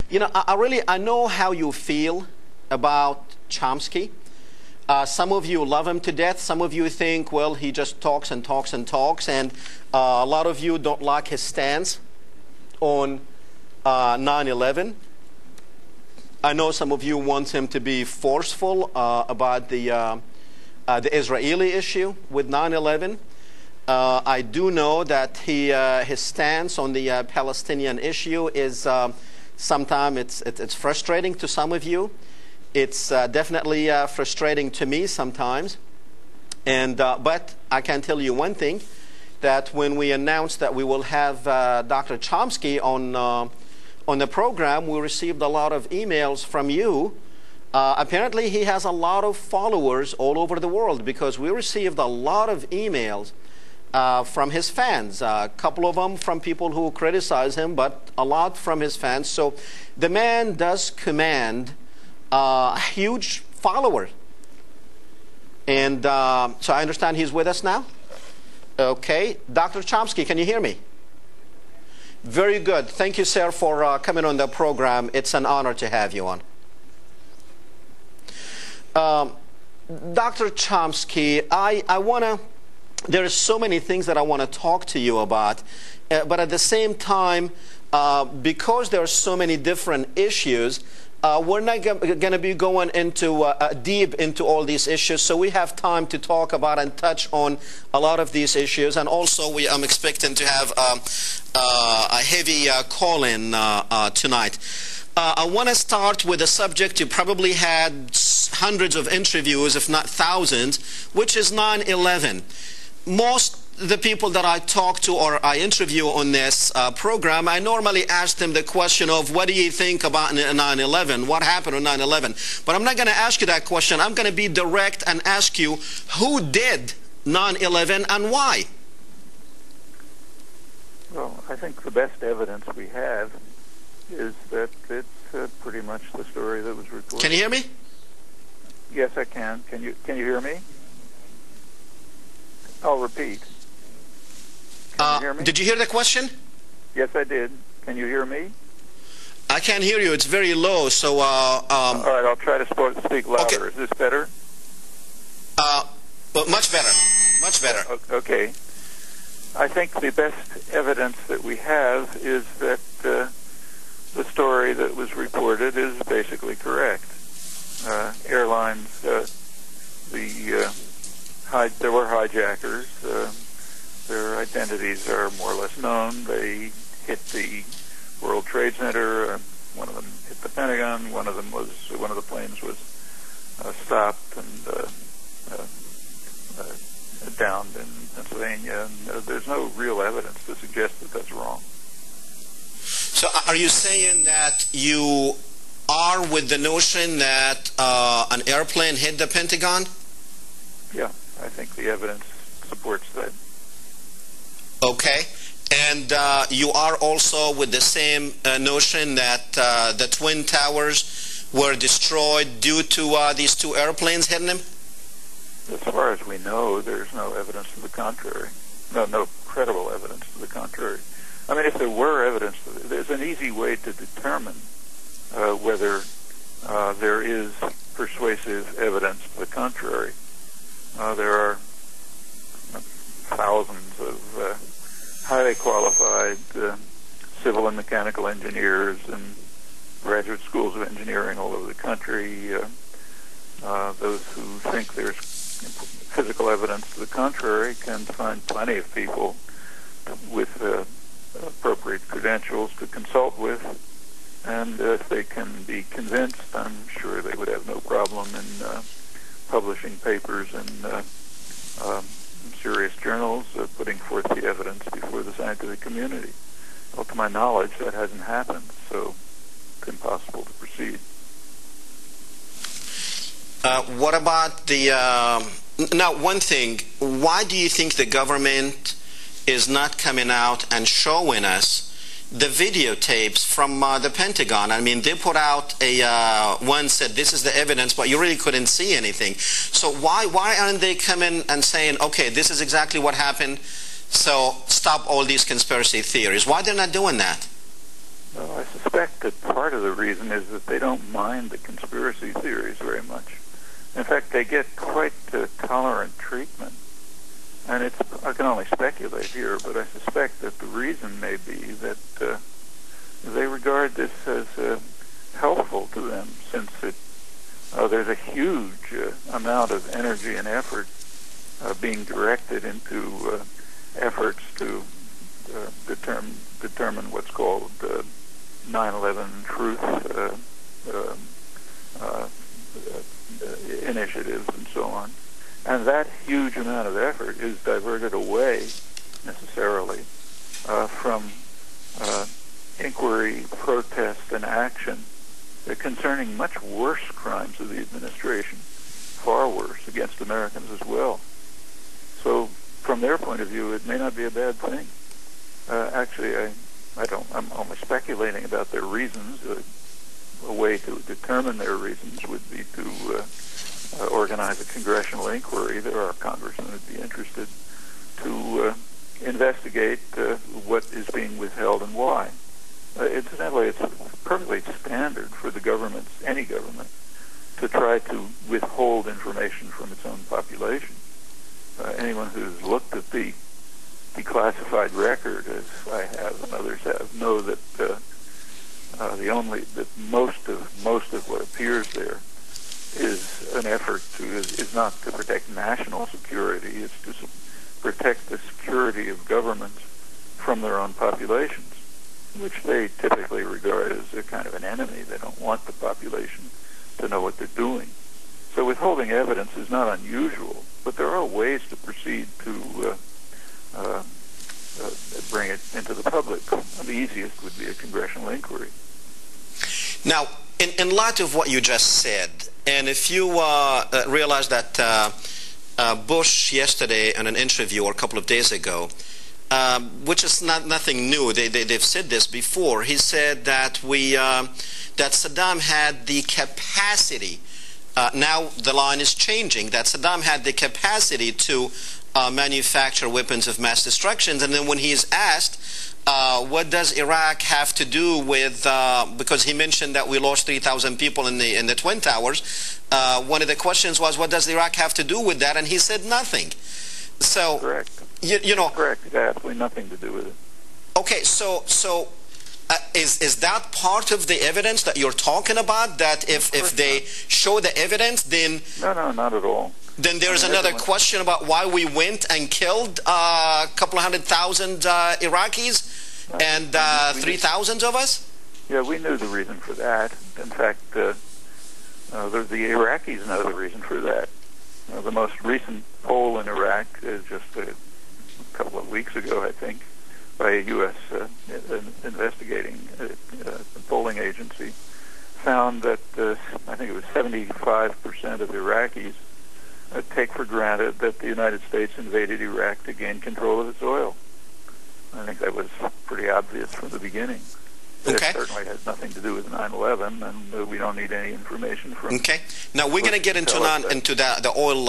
You know, I know how you feel about Chomsky. Some of you love him to death. Some of you think, well, he just talks and talks and talks. And a lot of you don't like his stance on 9/11. I know some of you want him to be forceful about the Israeli issue with 9/11. I do know that his stance on the Palestinian issue is sometimes it's frustrating to some of you. It's definitely frustrating to me sometimes. And but I can tell you one thing, that when we announced that we will have Dr. Chomsky on the program, we received a lot of emails from you. Apparently, he has a lot of followers all over the world, because we received a lot of emails from his fans. A couple of them from people who criticize him, but a lot from his fans. So the man does command a huge follower. And so I understand he's with us now? Okay. Dr. Chomsky, can you hear me? Very good. Thank you, sir, for coming on the program. It's an honor to have you on. Dr. Chomsky, I want to, there are so many things that I want to talk to you about, but at the same time, because there are so many different issues, we're not going to be going into deep into all these issues, so we have time to talk about and touch on a lot of these issues. And also, I'm expecting to have a heavy call-in tonight. I want to start with a subject you probably had hundreds of interviews, if not thousands, which is 9/11. Most the people that I talk to or I interview on this program, I normally ask them the question of, what do you think about 9/11? What happened on 9/11? But I'm not going to ask you that question. I'm going to be direct and ask you, who did 9/11 and why? Well, I think the best evidence we have is that it's pretty much the story that was reported. Can you hear me? Yes, I can. Can you hear me? I'll repeat. Can you hear me? Did you hear the question? Yes, I did. Can you hear me? I can't hear you. It's very low. So, all right, I'll try to speak louder. Okay. Is this better? But much better. Much better. Okay. I think the best evidence that we have is that the story that was reported is basically correct. Airlines, there were hijackers. Their identities are more or less known. They hit the World Trade Center. One of them hit the Pentagon. One of the planes was stopped and downed in Pennsylvania. And there's no real evidence to suggest that that's wrong. So are you saying that you are with the notion that an airplane hit the Pentagon? Yeah, I think the evidence supports that. Okay. And you are also with the same notion that the Twin Towers were destroyed due to these two airplanes hitting them? As far as we know, there's no evidence to the contrary. No credible evidence to the contrary. I mean, if there were evidence, there's an easy way to determine whether there is persuasive evidence to the contrary. There are thousands of highly qualified civil and mechanical engineers and graduate schools of engineering all over the country. Those who think there's physical evidence to the contrary can find plenty of people with appropriate credentials to consult with, and if they can be convinced, I'm sure they would have no problem in publishing papers in serious journals, putting forth the evidence before the scientific community. Well, to my knowledge, that hasn't happened, so it's impossible to proceed. What about the... now, one thing, why do you think the government is not coming out and showing us the videotapes from the Pentagon? I mean, they put out one said this is the evidence, but you really couldn't see anything. So why aren't they coming and saying, okay, this is exactly what happened, so stop all these conspiracy theories? Why they're not doing that? Well, I suspect that part of the reason is that they don't mind the conspiracy theories very much. In fact, they get quite tolerant treatment. And I can only speculate here, but I suspect that the reason may be that they regard this as helpful to them, since there's a huge amount of energy and effort being directed into efforts to determine what's called 9/11 truth initiatives and so on. And that huge amount of effort is diverted away, necessarily, from inquiry, protest, and action concerning much worse crimes of the administration, far worse, against Americans as well. So, from their point of view, it may not be a bad thing. Actually, I'm only speculating about their reasons. A way to determine their reasons would be to organize a congressional inquiry. There are congressmen who would be interested to investigate what is being withheld and why. Incidentally, it's perfectly standard for the governments, any government, to try to withhold information from its own population. Anyone who's looked at the declassified record, as I have and others have, know that most of what appears there is an effort is not to protect national security. It's to protect the security of governments from their own populations, which they typically regard as a kind of an enemy. They don't want the population to know what they're doing. So withholding evidence is not unusual, but there are ways to proceed to bring it into the public. The easiest would be a congressional inquiry. Now, in light of what you just said, and if you realize that Bush yesterday in an interview or a couple of days ago, which is nothing new, they've said this before, he said that that Saddam had the capacity, now the line is changing, that Saddam had the capacity to manufacture weapons of mass destruction. And then when he is asked, what does Iraq have to do with, because he mentioned that we lost 3,000 people in the Twin Towers, one of the questions was, what does Iraq have to do with that? And he said nothing. So, correct. You know, correct. It has absolutely nothing to do with it. Okay, so is that part of the evidence that you're talking about? That if they show the evidence, then no, not at all. Then there's another question about why we went and killed a couple of 100,000 Iraqis and 3,000 of us? Yeah, we knew the reason for that. In fact, the Iraqis know the reason for that. The most recent poll in Iraq, just a couple of weeks ago, I think, by a U.S. investigating polling agency, found that I think it was 75% of Iraqis take for granted that the United States invaded Iraq to gain control of its oil. I think that was pretty obvious from the beginning. Okay. It certainly has nothing to do with 9/11, and we don't need any information from. Okay. Now we're going to get into the oil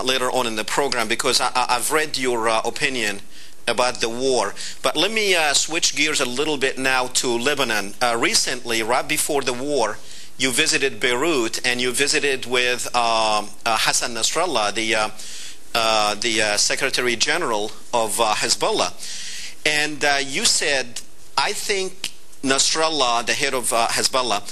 later on in the program, because I've read your opinion about the war. But let me switch gears a little bit now to Lebanon. Recently, right before the war, you visited Beirut, and you visited with Hassan Nassralla, the Secretary General of Hizbullah. And you said, I think Nasrallah, the head of Hezbollah,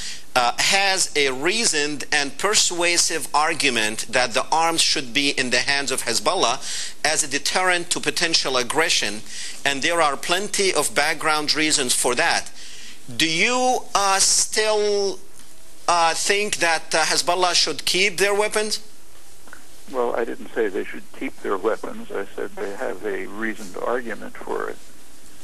has a reasoned and persuasive argument that the arms should be in the hands of Hezbollah as a deterrent to potential aggression, and there are plenty of background reasons for that. Do you still think that Hezbollah should keep their weapons? Well, I didn't say they should keep their weapons. I said they have a reasoned argument for it.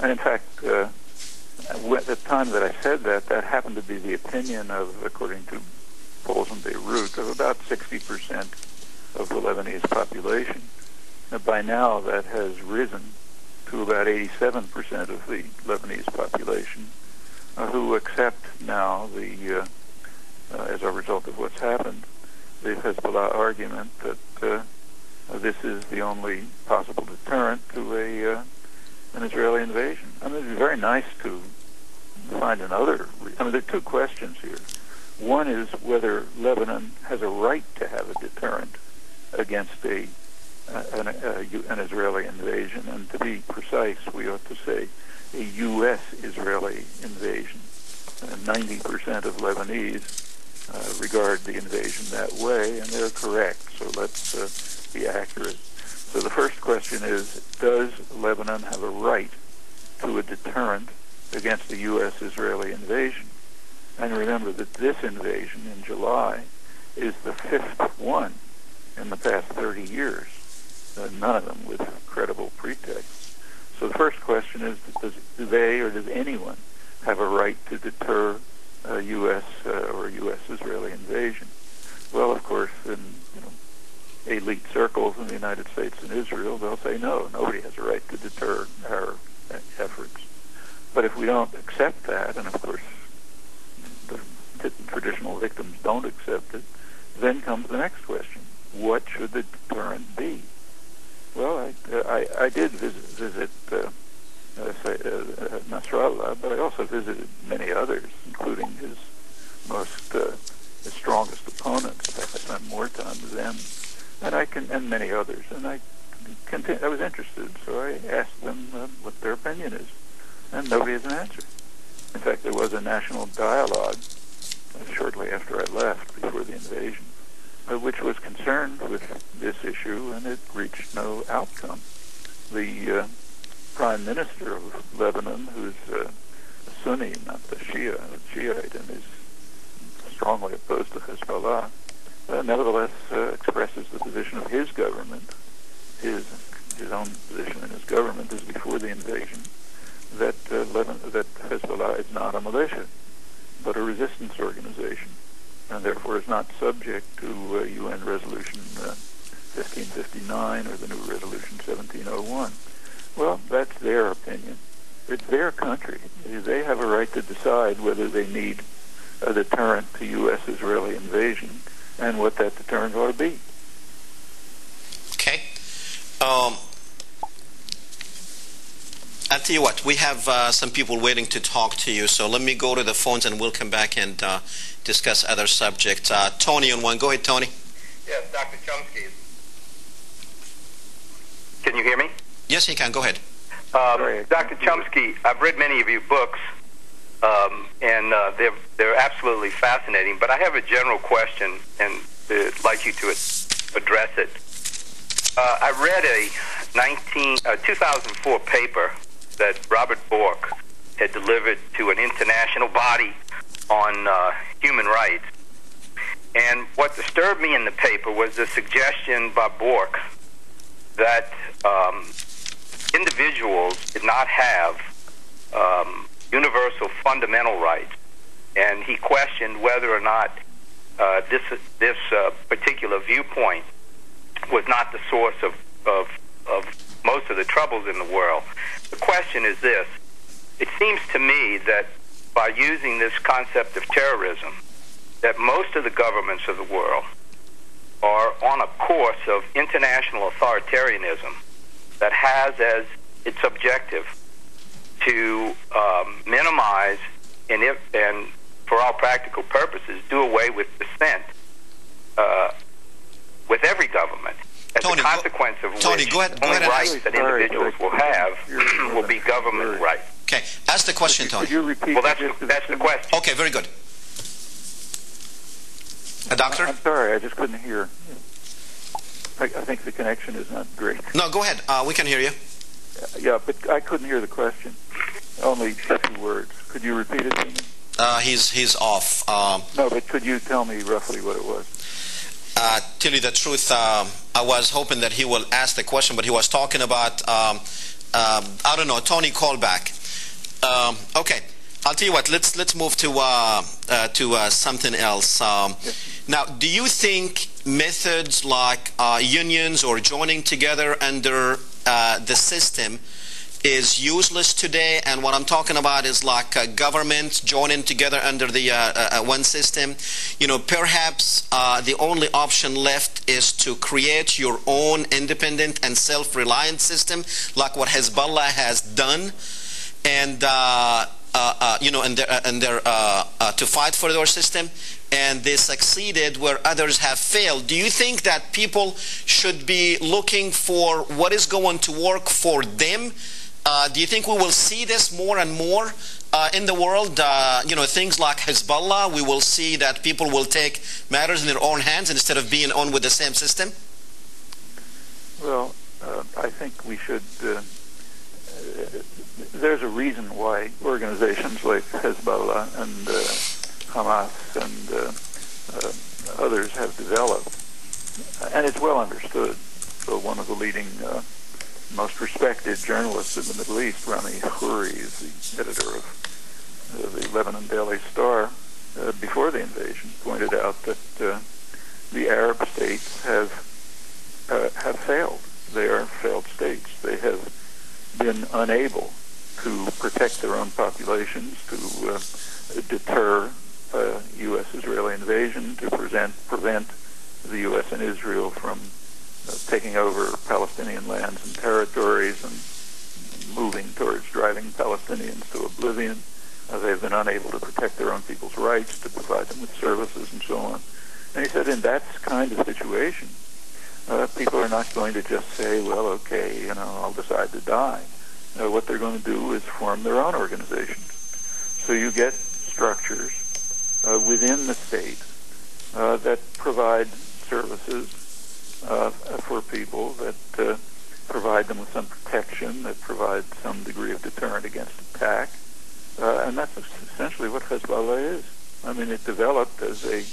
And in fact, at the time that I said that, that happened to be the opinion of, according to polls in Beirut, of about 60% of the Lebanese population. By now, that has risen to about 87% of the Lebanese population, who accept now the, as a result of what's happened, the Hezbollah argument that this is the only possible deterrent to an Israeli invasion. I mean, it'd be very nice to find another. I mean, there are two questions here. One is whether Lebanon has a right to have a deterrent against an Israeli invasion, and to be precise, we ought to say a U.S.-Israeli invasion. 90% of Lebanese regard the invasion that way, and they're correct, so let's be accurate. So the first question is, does Lebanon have a right to a deterrent against a U.S.-Israeli invasion? And remember that this invasion in July is the fifth one in the past 30 years, none of them with credible pretext. So the first question is, do they or does anyone have a right to deter a U.S. or U.S.-Israeli invasion? Well, of course, in elite circles in the United States and Israel, they'll say no, nobody has a right to deter our efforts. But if we don't accept that, and of course the traditional victims don't accept it, then comes the next question. What should the deterrent be? Well, I did visit Nassralla, but I also visited many others, including his strongest opponents. In fact, I spent more time with them, and many others. And I was interested, so I asked them what their opinion is, and nobody has an answer. In fact, there was a national dialogue shortly after I left, before the invasion, which was concerned with this issue, and it reached no outcome. The Prime Minister of Lebanon, who's a Sunni, not a Shiite, and is strongly opposed to Hizbullah, nevertheless expresses the position of his government, his own position in his government is before the invasion, that Hezbollah is not a militia, but a resistance organization, and therefore is not subject to UN Resolution 1559 or the new Resolution 1701. Well, that's their opinion. It's their country. They have a right to decide whether they need a deterrent to U.S.-Israeli invasion and what that deterrent ought to be. Okay. I'll tell you what, we have some people waiting to talk to you, so let me go to the phones and we'll come back and discuss other subjects. Tony on one. Go ahead, Tony. Yes, Dr. Chomsky. Can you hear me? Yes, you can. Go ahead. Dr. Chomsky, I've read many of your books, and they're absolutely fascinating, but I have a general question, and I'd like you to address it. I read a 2004 paper that Robert Bork had delivered to an international body on human rights. And what disturbed me in the paper was the suggestion by Bork that individuals did not have universal fundamental rights. And he questioned whether or not this particular viewpoint was not the source of most of the troubles in the world. The question is this. It seems to me that by using this concept of terrorism, that most of the governments of the world are on a course of international authoritarianism that has as its objective to minimize and for all practical purposes, do away with dissent with every government. As a consequence of which only rights that individuals will have will be government rights. Okay, ask the question, Tony. Could you repeat? Well, that's the question. Okay, very good. Doctor? I'm sorry, I just couldn't hear. I think the connection is not great. No, go ahead. We can hear you. Yeah, but I couldn't hear the question. Only 2 words. Could you repeat it to me? He's off. No, but could you tell me roughly what it was? Tell you the truth, I was hoping that he will ask the question, but he was talking about, I don't know, Tony, call back. Okay, I'll tell you what, let's move to something else. Now, do you think methods like unions or joining together under the system is useless today? And what I'm talking about is like government joining together under the one system. You know, perhaps the only option left is to create your own independent and self-reliant system, like what Hezbollah has done. And to fight for their system, and they succeeded where others have failed. Do you think that people should be looking for what is going to work for them? Do you think we will see this more and more in the world? Things like Hizbullah, we will see that people will take matters in their own hands instead of being on with the same system? Well, I think we should... there's a reason why organizations like Hezbollah and Hamas and others have developed, and it's well understood. So one of the leading, most respected journalists in the Middle East, Rami Khouri, is the editor of the Lebanon Daily Star, before the invasion, pointed out that the Arab states have failed. They are failed states. They have been unable to protect their own populations, to deter U.S.-Israeli invasion, to prevent the U.S. and Israel from taking over Palestinian lands and territories and moving towards driving Palestinians to oblivion. They've been unable to protect their own people's rights, to provide them with services and so on. And he said in that kind of situation, people are not going to just say, well, okay, I'll decide to die. What they're going to do is form their own organizations. So you get structures within the state that provide services for people, that provide them with some protection, that provide some degree of deterrent against attack. And that's essentially what Hezbollah is. I mean, it developed as a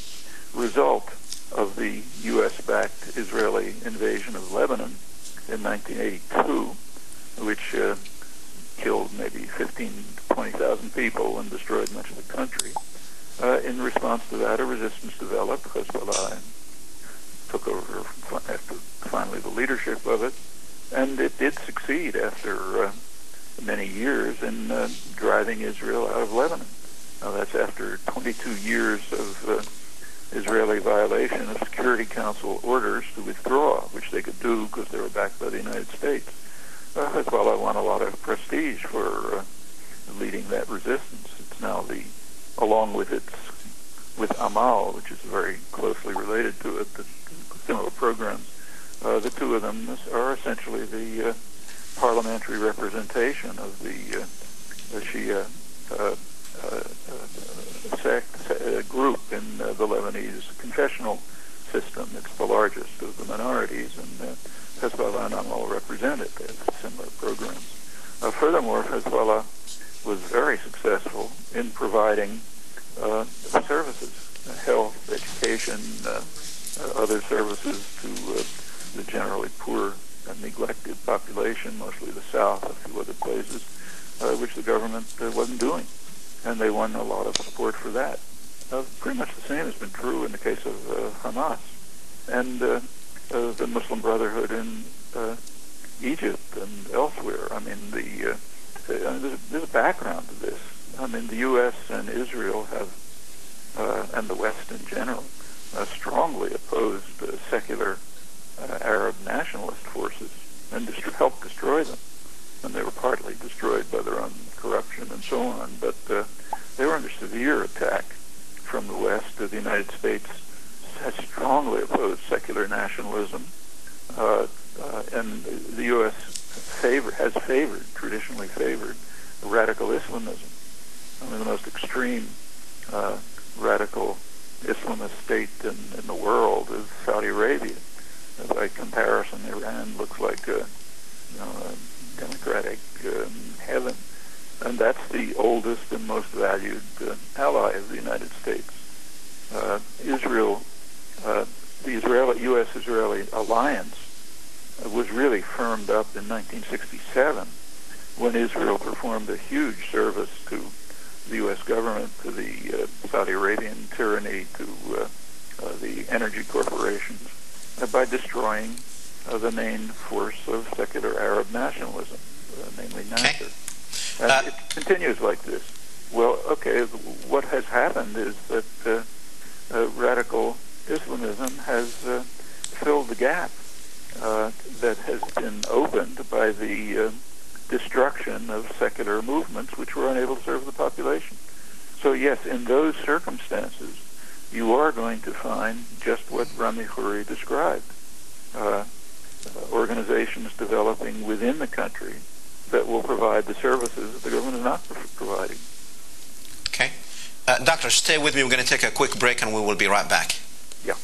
result of the U.S.-backed Israeli invasion of Lebanon in 1982, which killed maybe 15,000 to 20,000 people and destroyed much of the country. In response to that, a resistance developed. Hezbollah took over after finally the leadership of it, and it did succeed after many years in driving Israel out of Lebanon. Now, that's after 22 years of Israeli violation of Security Council orders to withdraw, which they could do because they were backed by the United States. Hezbollah won a lot of prestige for leading that resistance. It's now along with Amal, which is very closely related to it, the similar programs. The two of them are essentially the parliamentary representation of the Shia group in the Lebanese confessional system. It's the largest of the minorities, and Hezbollah and Amal represent it. They have similar programs. Furthermore, Hezbollah was very successful in providing services, health, education, other services to the generally poor and neglected population, mostly the South, a few other places, which the government wasn't doing. And they won a lot of support for that. Pretty much the same has been true in the case of Hamas and the Muslim Brotherhood in Egypt and elsewhere. I mean, there's a background to this. I mean, the U.S. and Israel have, and the West in general, strongly opposed secular Arab nationalist forces and helped destroy them. And they were partly destroyed by their own corruption and so on. But they were under severe attack from the West. The United States has strongly opposed secular nationalism. And the U.S. traditionally favored radical Islamism. I mean, the most extreme radical Islamist state in the world is Saudi Arabia. By comparison, Iran looks like a democratic heaven. And that's the oldest and most valued ally of the United States. The U.S.-Israeli alliance was really firmed up in 1967 when Israel performed a huge service to the U.S. government, to the Saudi Arabian tyranny, to the energy corporations, by destroying the main force of secular Arab nationalism, namely Nasser. And it continues like this. Well, okay, what has happened is that radical Islamism has filled the gap that has been opened by the destruction of secular movements which were unable to serve the you are going to find just what Rami Khoury described. Organizations developing within the country that will provide the services that the government is not providing. Okay. Doctor, stay with me. We're going to take a quick break and we will be right back. Yeah.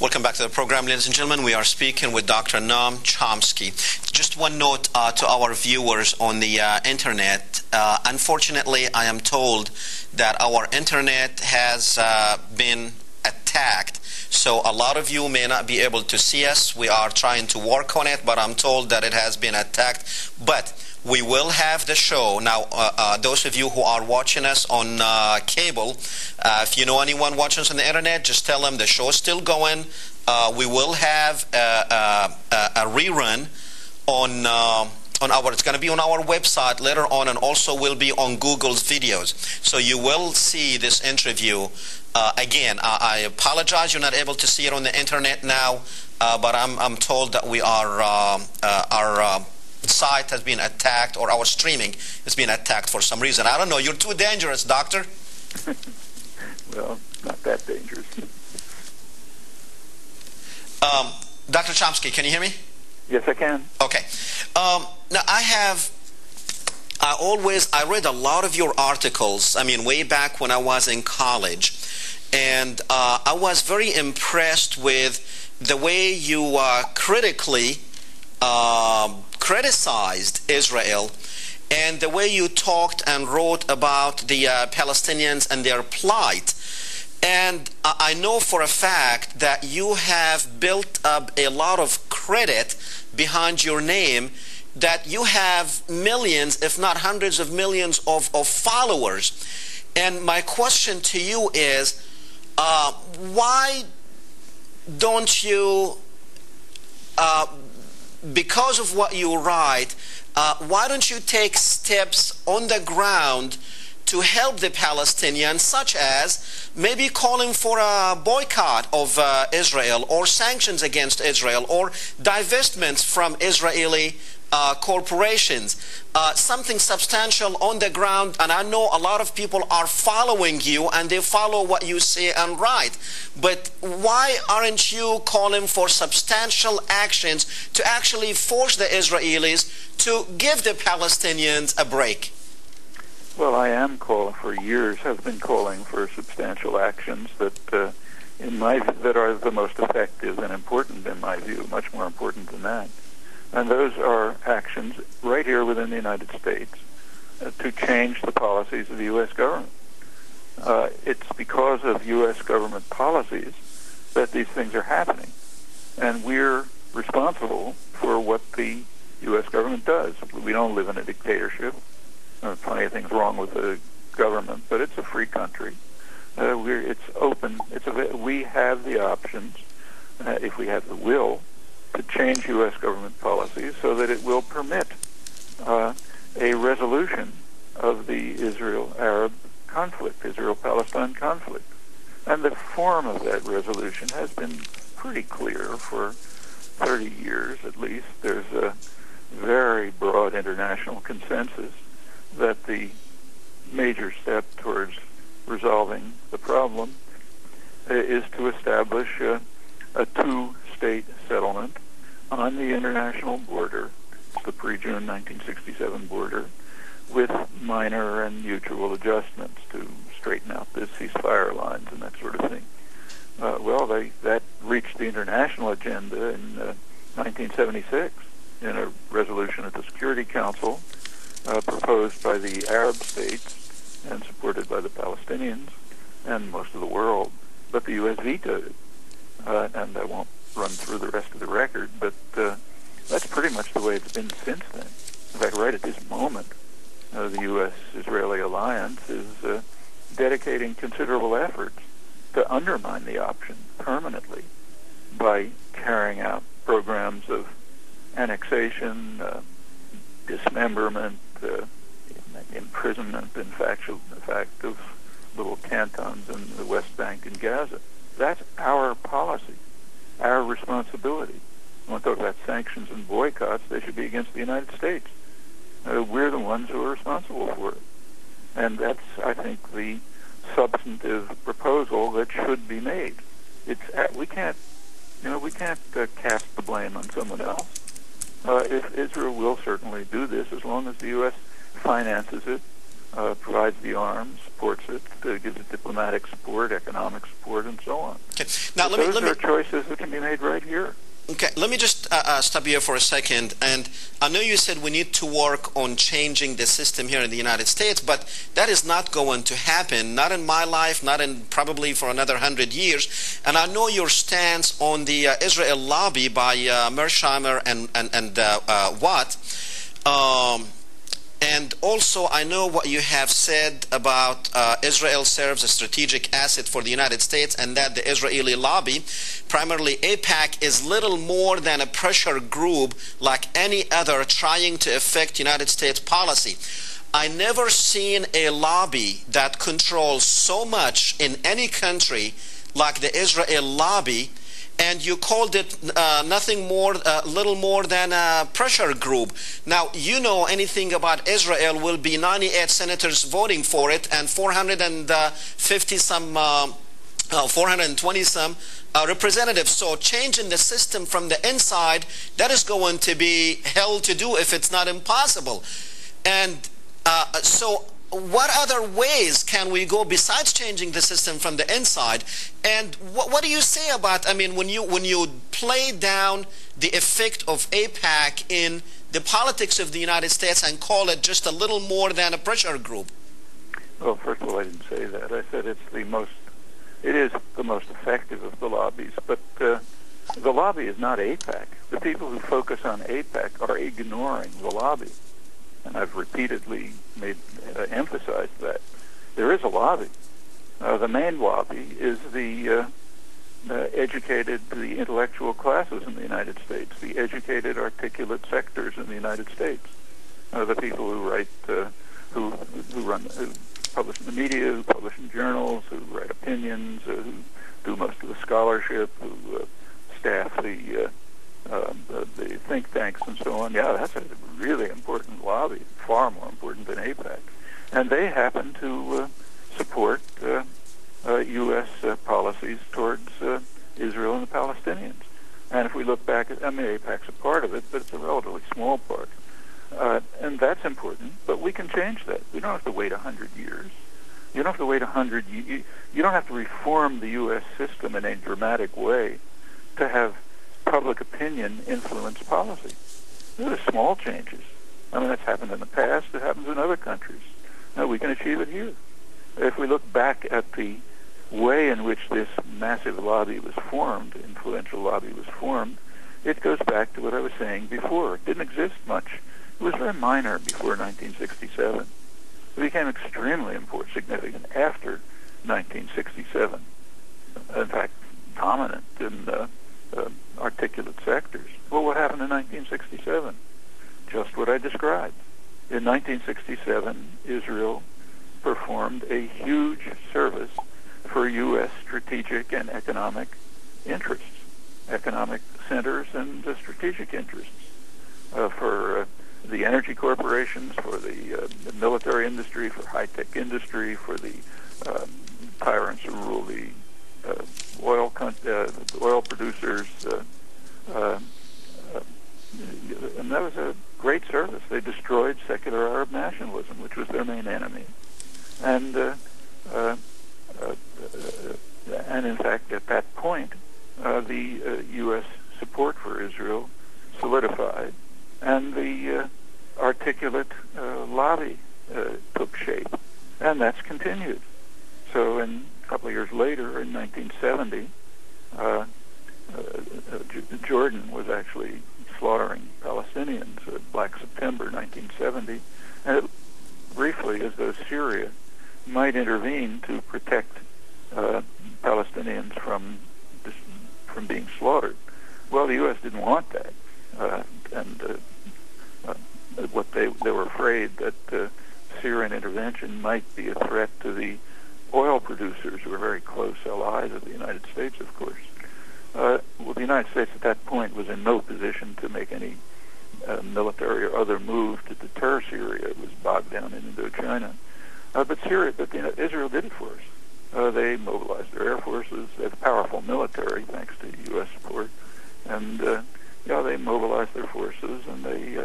Welcome back to the program, ladies and gentlemen. We are speaking with Dr. Noam Chomsky. Just one note to our viewers on the internet. Unfortunately, I am told that our internet has been attacked. So a lot of you may not be able to see us. We are trying to work on it, but I'm told that it has been attacked. But we will have the show. Now, those of you who are watching us on cable, if you know anyone watching us on the internet, just tell them the show is still going. We will have a rerun on our, it's going to be on our website later on, and also will be on Google's videos. So you will see this interview again. I apologize you're not able to see it on the internet now, but I'm told that we are our site has been attacked, or our streaming has been attacked for some reason. I don't know. You're too dangerous, Doctor. Well, not that dangerous. Dr. Chomsky, can you hear me? Yes, I can. Okay. Now, I read a lot of your articles, I mean, way back when I was in college, and I was very impressed with the way you critically criticized Israel, and the way you talked and wrote about the Palestinians and their plight. And I know for a fact that you have built up a lot of credit behind your name, that you have millions, if not hundreds of millions of followers. And my question to you is, why don't you, because of what you write, why don't you take steps on the ground to help the Palestinians, such as maybe calling for a boycott of Israel, or sanctions against Israel, or divestments from Israeli corporations, something substantial on the ground? And I know a lot of people are following you and they follow what you say and write, but why aren't you calling for substantial actions to actually force the Israelis to give the Palestinians a break? Well, I am calling for years, have been calling for substantial actions that that are the most effective and important in my view, much more important than that. And those are actions right here within the United States to change the policies of the U.S. government. It's because of U.S. government policies that these things are happening. And we're responsible for what the U.S. government does. We don't live in a dictatorship. There are plenty of things wrong with the government, but it's a free country. It's open. We have the options, if we have the will, to change U.S. government policies so that it will permit a resolution of the Israel-Arab conflict, Israel-Palestine conflict. And the form of that resolution has been pretty clear for 30 years at least. There's a very broad international consensus that the major step towards resolving the problem is to establish a two-state settlement on the international border, the pre-June 1967 border, with minor and mutual adjustments to straighten out the ceasefire lines and that sort of thing. That reached the international agenda in 1976 in a resolution at the Security Council proposed by the Arab states and supported by the Palestinians and most of the world. But the U.S. vetoed it. And I won't run through the rest of the record, but that's pretty much the way it's been since then. In fact, right at this moment, the U.S.-Israeli alliance is dedicating considerable efforts to undermine the option permanently by carrying out programs of annexation, dismemberment, imprisonment, in fact, of little cantons in the West Bank and Gaza. That's our policy, our responsibility. When we talk about sanctions and boycotts, they should be against the United States. We're the ones who are responsible for it. And that's, I think, the substantive proposal that should be made. We can't cast the blame on someone else. If Israel will certainly do this as long as the U.S. finances it, provides the arms, supports it, gives it diplomatic support, economic support, and so on. Okay. Now, those are choices that can be made right here. Okay, let me just stop you for a second. And I know you said we need to work on changing the system here in the United States, but that is not going to happen, not in my life, not in probably for another 100 years. And I know your stance on the Israel lobby by Mearsheimer and Watt. And also, I know what you have said about Israel serves a strategic asset for the United States, and that the Israeli lobby, primarily AIPAC, is little more than a pressure group like any other trying to affect United States policy. I never seen a lobby that controls so much in any country like the Israel lobby. And you called it little more than a pressure group. Now, you know anything about Israel will be 98 senators voting for it and 420 some representatives. So changing the system from the inside, that is going to be hell to do if it's not impossible. And so what other ways can we go besides changing the system from the inside? And what do you say about, I mean, when you play down the effect of AIPAC in the politics of the United States and call it just a little more than a pressure group? Well, first of all, I didn't say that. I said it is the most effective of the lobbies. But the lobby is not AIPAC. The people who focus on AIPAC are ignoring the lobby. And I've repeatedly emphasized that. There is a lobby. The main lobby is the educated, the intellectual classes in the United States, the educated, articulate sectors in the United States, the people who write, who publish in the media, who publish in journals, who write opinions, who do most of the scholarship, who staff the think tanks and so on. Yeah, that's a really important lobby, far more important than AIPAC. And they happen to support U.S. policies towards Israel and the Palestinians. And if we look back at, I mean, AIPAC's a part of it, but it's a relatively small part. And that's important, but we can change that. We don't have to wait 100 years. You don't have to wait 100 years. You don't have to reform the U.S. system in a dramatic way to have public opinion influence policy. Those are small changes. I mean, that's happened in the past. It happens in other countries. Now, we can achieve it here. If we look back at the way in which this massive lobby was formed, influential lobby was formed, it goes back to what I was saying before. It didn't exist much. It was very minor before 1967. It became extremely significant after 1967. In fact, dominant in articulate sectors. Well, what happened in 1967? Just what I described. In 1967, Israel performed a huge service for U.S. strategic and economic interests, economic centers and strategic interests, for the energy corporations, for the military industry, for high-tech industry, for the tyrants who rule the oil producers, and that was a great service. They destroyed secular Arab nationalism, which was their main enemy, and in fact, at that point, the U.S. support for Israel solidified, and the articulate lobby took shape, and that's continued. So, a couple of years later, in 1970, Jordan was actually slaughtering Palestinians, Black September 1970, and it briefly as though Syria might intervene to protect Palestinians from being slaughtered. Well, the U.S. didn't want that, and what they were afraid that Syrian intervention might be a threat to the oil producers, who were very close allies of the United States, of course. Well, the United States at that point was in no position to make any military or other move to deter Syria. It was bogged down in Indochina. But Israel did it for us. They mobilized their air forces. They have a powerful military, thanks to U.S. support. And they mobilized their forces, and they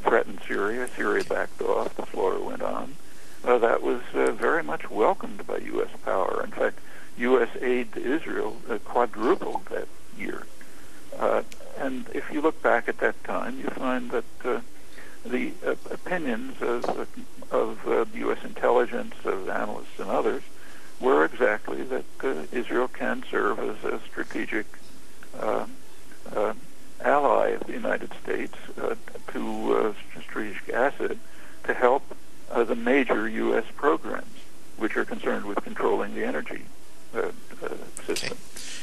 threatened Syria. Syria backed off. The slaughter went on. That was very much welcomed by U.S. power. In fact, U.S. aid to Israel quadrupled that year. And if you look back at that time, you find that the opinions of U.S. intelligence, of analysts and others, were exactly that Israel can serve as a strategic ally of the United States, to strategic asset to help the major U.S. programs, which are concerned with controlling the energy system.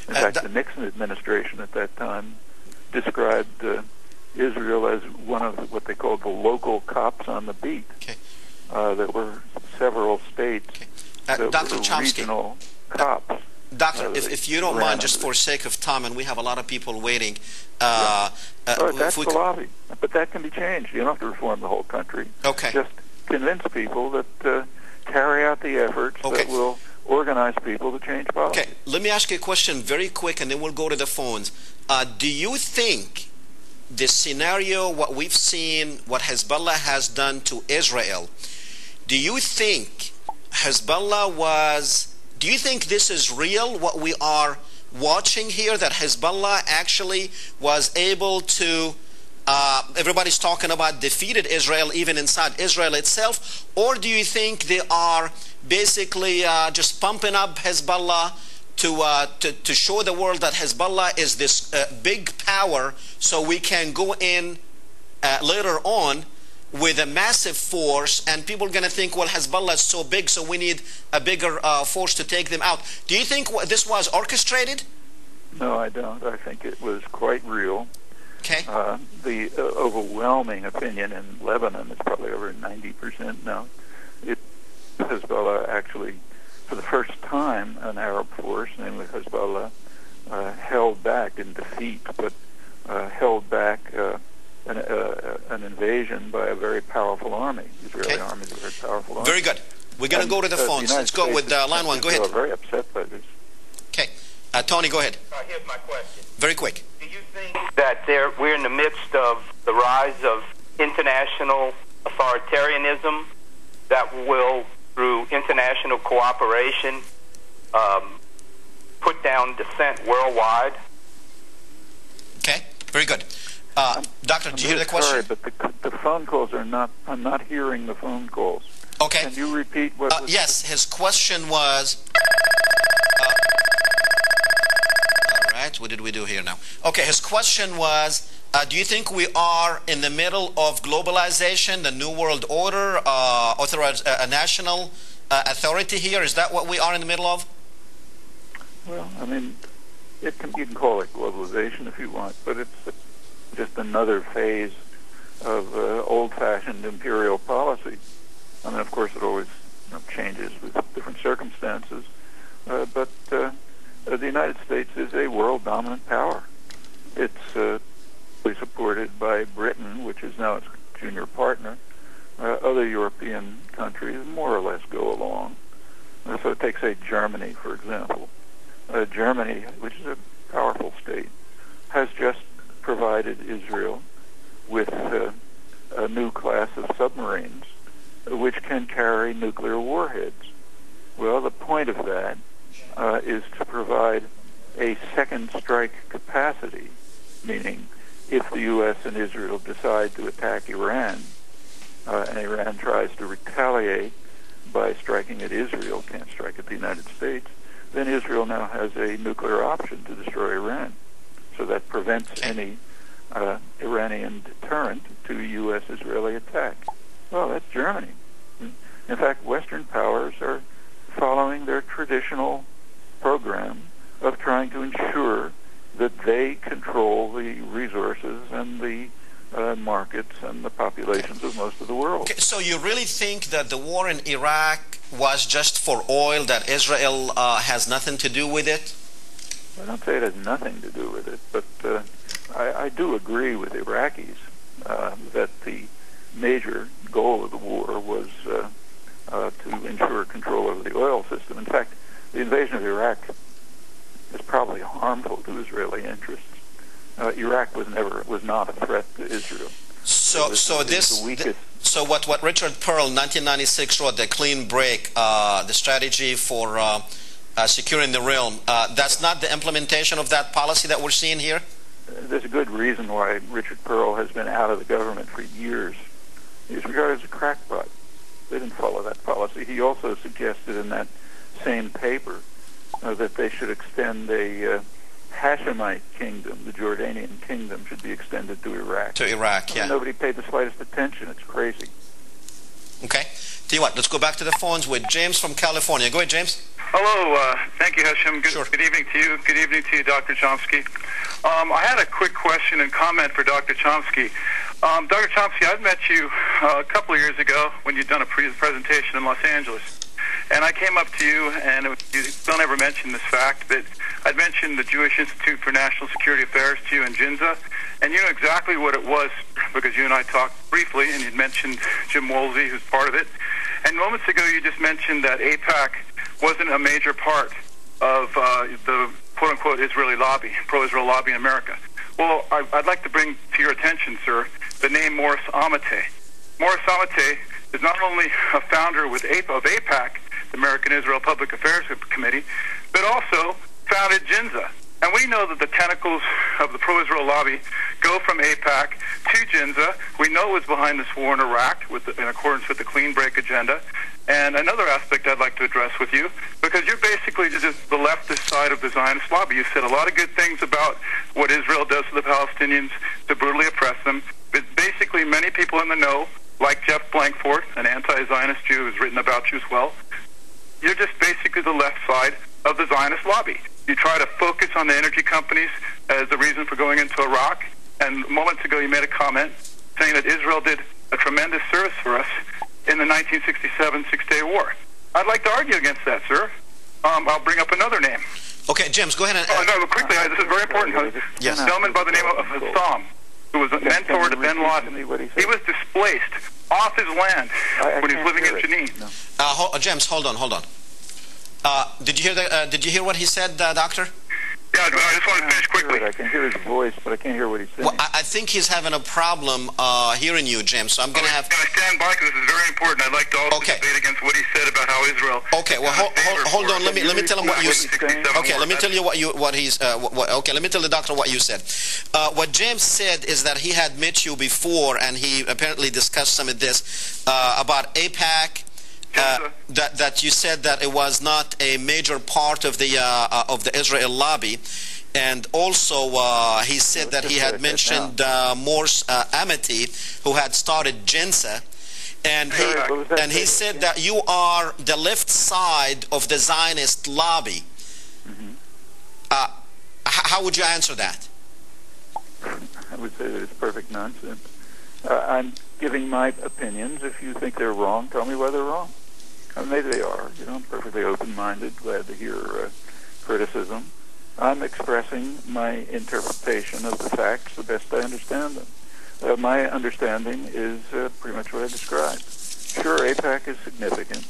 In fact, the Nixon administration at that time described Israel as one of what they called the local cops on the beat. There were several states that Dr. were Chomsky, regional cops. Doctor, if you don't mind, just for sake of time, and we have a lot of people waiting. That's the lobby. But that can be changed. You don't have to reform the whole country. Okay. Just convince people that carry out the efforts that will organize people to change policy. Okay, let me ask you a question very quick, and then we'll go to the phones. Do you think the scenario, what we've seen, what Hezbollah has done to Israel, do you think do you think this is real, what we are watching here, that Hezbollah actually was able to, everybody's talking about defeated Israel, even inside Israel itself, or do you think they are basically just pumping up Hezbollah to show the world that Hezbollah is this big power, so we can go in later on with a massive force, and people are going to think, well, Hezbollah is so big, so we need a bigger force to take them out. Do you think this was orchestrated? No, I don't. I think it was quite real. Okay. The overwhelming opinion in Lebanon is probably over 90% now. Hezbollah actually, for the first time, an Arab force, namely Hezbollah, held back in defeat, but held back an invasion by a very powerful army. Israeli army is a very powerful army. Very good. We're going to go to the phones. Let's go with line one. Go ahead. Very upset by this. Okay. Tony, go ahead. Here's my question. Very quick. Do you think that we're in the midst of the rise of international authoritarianism that will, through international cooperation, put down dissent worldwide? Okay. Very good. Doctor, did you hear the question? Sorry, but the phone calls are not, I'm not hearing the phone calls. Okay. Can you repeat what was... Yes, his question was... all right, what did we do here now? Okay, his question was, do you think we are in the middle of globalization, the New World Order, a national authority here? Is that what we are in the middle of? Well, I mean, you can call it globalization if you want, but it's just another phase of old-fashioned imperial policy. I mean, of course, it always changes with different circumstances, but the United States is a world-dominant power. It's supported by Britain, which is now its junior partner. Other European countries more or less go along. So take, say, Germany, for example. Germany, which is a powerful state, has just provided Israel with a new class of submarines which can carry nuclear warheads. Well, the point of that is to provide a second strike capacity, meaning if the U.S. and Israel decide to attack Iran, and Iran tries to retaliate by striking at Israel, can't strike at the United States, then Israel now has a nuclear option to destroy Iran. So that prevents any Iranian deterrent to U.S.-Israeli attack. Well, that's Germany. In fact, Western powers are following their traditional program of trying to ensure that they control the resources and the markets and the populations of most of the world. Okay, so you really think that the war in Iraq was just for oil, that Israel has nothing to do with it? I don't say it has nothing to do with it, but I do agree with Iraqis that the major goal of the war was to ensure control over the oil system. In fact, the invasion of Iraq is probably harmful to Israeli interests. Iraq was not a threat to Israel. So what Richard Pearl, 1996, wrote, the clean break, the strategy for securing the realm, that's not the implementation of that policy that we're seeing here? There's a good reason why Richard Pearl has been out of the government for years. He's regarded as a crackpot. They didn't follow that policy. He also suggested in that same paper that they should extend a Hashemite kingdom, the Jordanian kingdom, should be extended to Iraq. To Iraq, yeah. Nobody paid the slightest attention. It's crazy. Okay. Tell you what, let's go back to the phones with James from California. Go ahead, James. Hello. Thank you, Hesham. Sure. Good evening to you. Good evening to you, Dr. Chomsky. I had a quick question and comment for Dr. Chomsky. Dr. Chomsky, I'd met you a couple of years ago when you'd done a presentation in Los Angeles. And I came up to you, and you don't ever mention this fact, but I'd mentioned the Jewish Institute for National Security Affairs to you in Ginza, and you know exactly what it was because you and I talked briefly, and you'd mentioned Jim Woolsey, who's part of it. And moments ago, you just mentioned that AIPAC wasn't a major part of the quote-unquote Israeli lobby, pro-Israel lobby in America. Well, I'd like to bring to your attention, sir, the name Morris Amatei. Morris Amatei is not only a founder of AIPAC, the American Israel Public Affairs Committee, but also founded Ginza. And we know that the tentacles of the pro-Israel lobby go from AIPAC to Ginza. We know what's behind this war in Iraq in accordance with the clean break agenda. And another aspect I'd like to address with you, because you're basically just the leftist side of the Zionist lobby. You said a lot of good things about what Israel does to the Palestinians to brutally oppress them, but basically many people in the know, like Jeff Blankford, an anti-Zionist Jew who's written about you as well, you're just basically the left side of the Zionist lobby. You try to focus on the energy companies as the reason for going into Iraq, and moments ago you made a comment saying that Israel did a tremendous service for us in the 1967 Six-Day War. I'd like to argue against that, sir. I'll bring up another name. Okay, James, go ahead and... no, quickly, this is very important. Yes. A gentleman by the name of Hassan, who was a mentor to bin Laden. He was displaced off his land when he was living in Jenin. No. James, hold on. Did you hear what he said, Doctor? Yeah, I just want to finish quickly. I can hear his voice, but I can't hear what he's saying. Well, I think he's having a problem hearing you, James, so I'm going to have... Can I stand by, because this is very important. I'd like to also debate against what he said about how Israel... Okay, well, hold on. Let me tell him what you said. Okay, let me tell you let me tell the doctor what you said. What James said is that he had met you before, and he apparently discussed some of this about AIPAC. That you said that it was not a major part of the Israel lobby, and also he said that he had mentioned Morris Amatei, who had started Ginza, and he said that you are the left side of the Zionist lobby. How would you answer that? I would say that it's perfect nonsense. I'm giving my opinions. If you think they're wrong, tell me why they're wrong. Maybe they are. I'm perfectly open-minded, glad to hear criticism. I'm expressing my interpretation of the facts the best I understand them. My understanding is pretty much what I described. Sure, AIPAC is significant,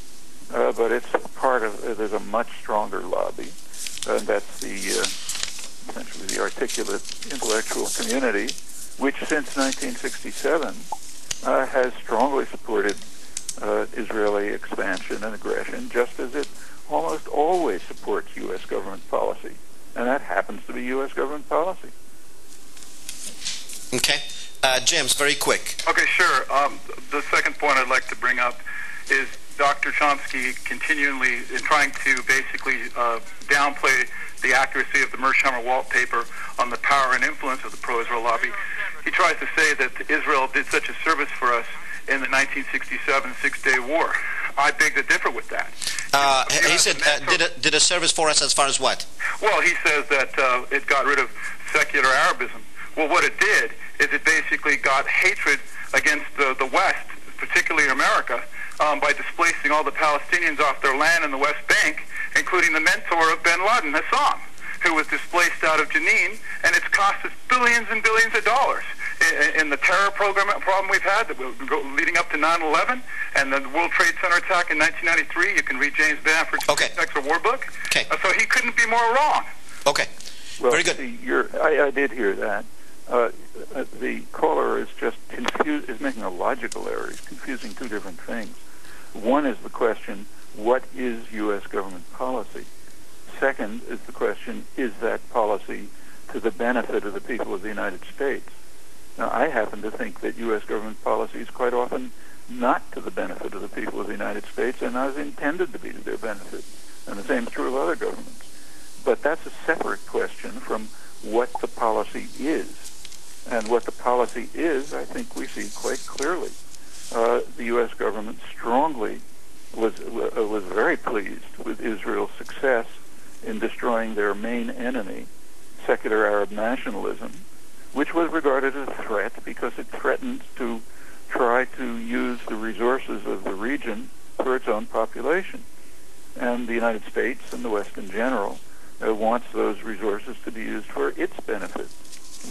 but it's part of, there's a much stronger lobby and that's the essentially the articulate intellectual community, which since 1967 has strongly supported Israeli expansion and aggression, just as it almost always supports U.S. government policy. And that happens to be U.S. government policy. Okay. James, very quick. Okay, sure. The second point I'd like to bring up is Dr. Chomsky continually trying to basically downplay the accuracy of the Mearsheimer-Walt paper on the power and influence of the pro-Israel lobby. He tries to say that Israel did such a service for us in the 1967 Six-Day War. I beg to differ with that. He said, did a service for us as far as what? Well, he says that it got rid of secular Arabism. Well, what it did is it basically got hatred against the West, particularly America, by displacing all the Palestinians off their land in the West Bank, including the mentor of bin Laden, Hassan, who was displaced out of Jenin, and it's cost us billions and billions of dollars. In the terror problem we've had leading up to 9/11 and the World Trade Center attack in 1993, you can read James Bamford's Texas War Book. Okay. So he couldn't be more wrong. Okay. Well, very good. See, I did hear that. The caller is just is making a logical error. He's confusing two different things. One is the question, what is U.S. government policy? Second is the question, is that policy to the benefit of the people of the United States? Now, I happen to think that U.S. government policy is quite often not to the benefit of the people of the United States and not intended to be to their benefit. And the same is true of other governments. But that's a separate question from what the policy is. And what the policy is, I think we see quite clearly. The U.S. government strongly was very pleased with Israel's success in destroying their main enemy, secular Arab nationalism, which was regarded as a threat because it threatened to try to use the resources of the region for its own population. And the United States and the West in general wants those resources to be used for its benefit,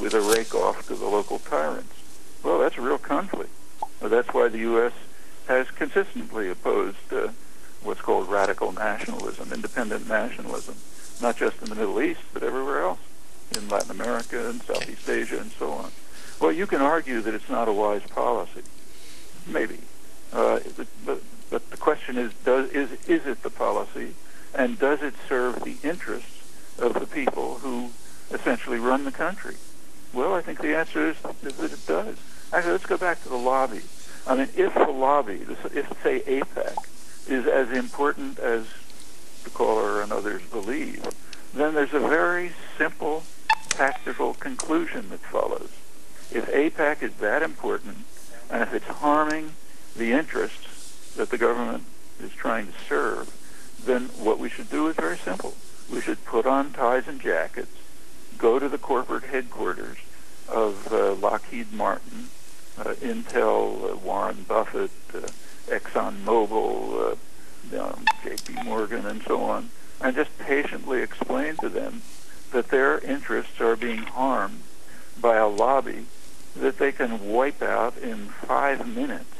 with a rake-off to the local tyrants. Well, that's a real conflict. That's why the U.S. has consistently opposed what's called radical nationalism, independent nationalism, not just in the Middle East, but everywhere else, in Latin America and Southeast Asia and so on. Well, you can argue that it's not a wise policy. Maybe. But the question is it the policy, and does it serve the interests of the people who essentially run the country? Well, I think the answer is that it does. Actually, let's go back to the lobby. I mean, if the lobby, if, say, AIPAC, is as important as the caller and others believe, then there's a very simple tactical conclusion that follows. If AIPAC is that important, and if it's harming the interests that the government is trying to serve, then what we should do is very simple. We should put on ties and jackets, go to the corporate headquarters of Lockheed Martin, Intel, Warren Buffett, ExxonMobil, J.P. Morgan, and so on, and just patiently explain to them that their interests are being harmed by a lobby that they can wipe out in 5 minutes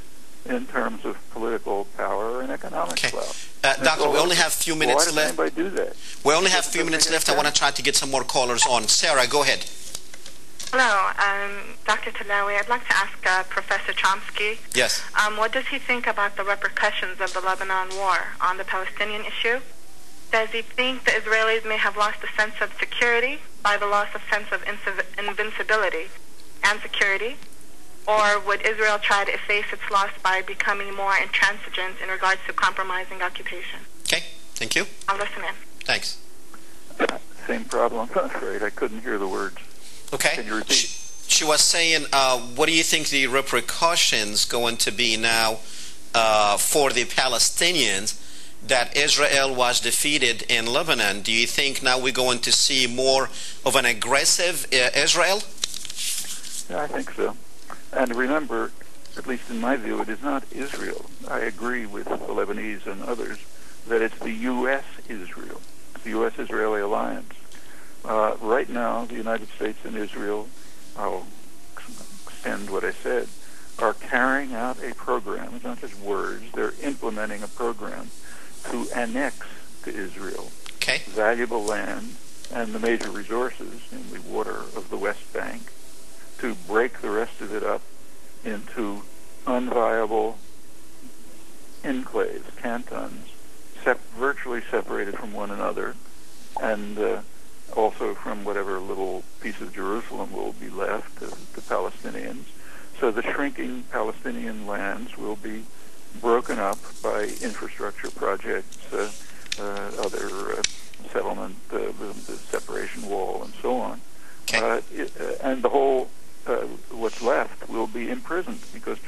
in terms of political power and economic clout. Doctor, we only have a few minutes left. Why does anybody do that? We only have a few minutes left. I want to try to get some more callers on. Sarah, go ahead. Hello, Dr. Tillawi. I'd like to ask Professor Chomsky. Yes. What does he think about the repercussions of the Lebanon war on the Palestinian issue? Does he think the Israelis may have lost a sense of security by the loss of sense of invincibility and security? Or would Israel try to efface its loss by becoming more intransigent in regards to compromising occupation? Okay, thank you. I'll listen in. Thanks. Same problem, I'm afraid. I couldn't hear the words. Okay. Can you repeat? She was saying, what do you think the repercussions going to be now for the Palestinians that Israel was defeated in Lebanon? Do you think now we're going to see more of an aggressive Israel? Yeah, I think so. And remember, at least in my view, it is not Israel. I agree with the Lebanese and others that it's the U.S.-Israel, the U.S.-Israeli alliance. Right now, the United States and Israel, I'll extend what I said, are carrying out a program. It's not just words. They're implementing a program to annex to Israel Okay. valuable land and the major resources in the water of the West Bank, to break the rest of it up into unviable enclaves, cantons, virtually separated from one another, and also from whatever little piece of Jerusalem will be left to Palestinians. So the shrinking Palestinian lands will be broken up by infrastructure projects, other settlement, the separation wall, and so on. Okay. And the whole, what's left, will be imprisoned because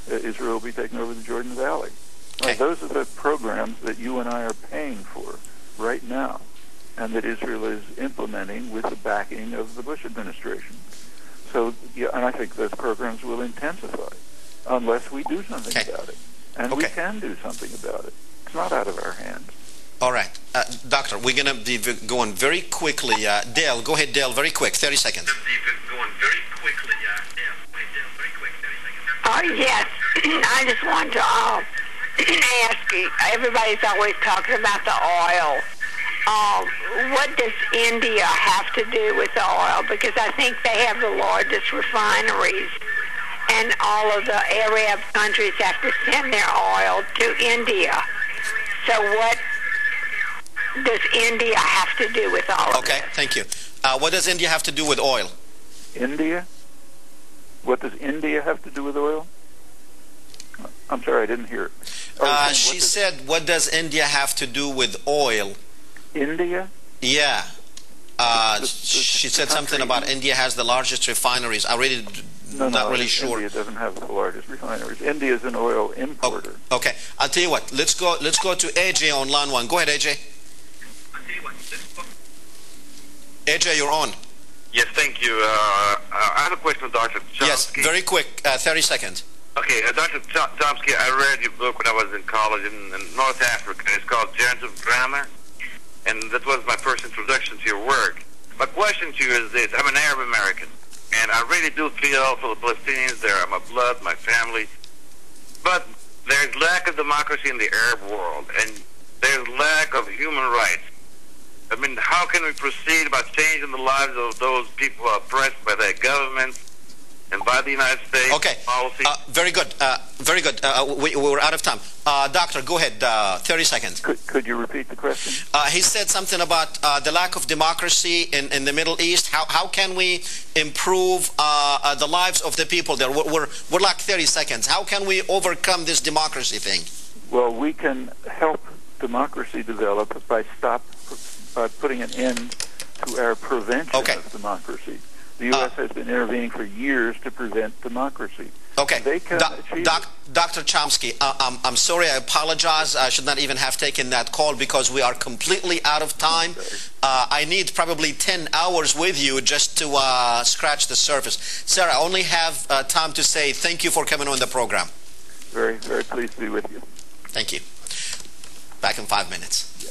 Israel will be taking over the Jordan Valley. Okay. Those are the programs that you and I are paying for right now, and that Israel is implementing with the backing of the Bush administration. So, yeah, and I think those programs will intensify unless we do something about it. And we can do something about it. It's not out of our hands. All right. Doctor, we're going to be going very quickly. Dale, go ahead, Dale, very quick, 30 seconds. Yes. I just want to ask you, everybody's always talking about the oil. What does India have to do with the oil? Because I think they have the largest refineries, and all of the Arab countries have to send their oil to India. So what does India have to do with all of this? Okay, thank you. What does India have to do with oil? India? What does India have to do with oil? I'm sorry, I didn't hear it. She said, what does India have to do with oil? India? Yeah. She said something about India has the largest refineries. I really not really sure. India doesn't have the largest refineries. India is an oil importer. Oh, okay. I'll tell you what. Let's go to AJ on line 1. Go ahead, AJ. AJ, you're on. Yes, thank you. I have a question for Dr. Chomsky. Yes, very quick, 30 seconds. Okay, Dr. Chomsky, I read your book when I was in college in North Africa. It's called Gentle Grammar, and that was my first introduction to your work. My question to you is this. I'm an Arab American, and I really do feel for the Palestinians. They're my blood, my family. But there's lack of democracy in the Arab world, and there's lack of human rights. I mean, how can we proceed about changing the lives of those people oppressed by their government and by the United States policy? Very good. Very good. We're out of time. Doctor, go ahead. 30 seconds. Could you repeat the question? He said something about the lack of democracy in the Middle East. How can we improve the lives of the people there? We're like 30 seconds. How can we overcome this democracy thing? Well, we can help democracy develop by putting an end to our prevention of democracy. The U.S. has been intervening for years to prevent democracy. Okay. They can achieve Dr. Chomsky, I'm sorry, I apologize. I should not even have taken that call because we are completely out of time. I need probably 10 hours with you just to scratch the surface. Sir, I only have time to say thank you for coming on the program. Very, very pleased to be with you. Thank you. Back in 5 minutes. Yeah.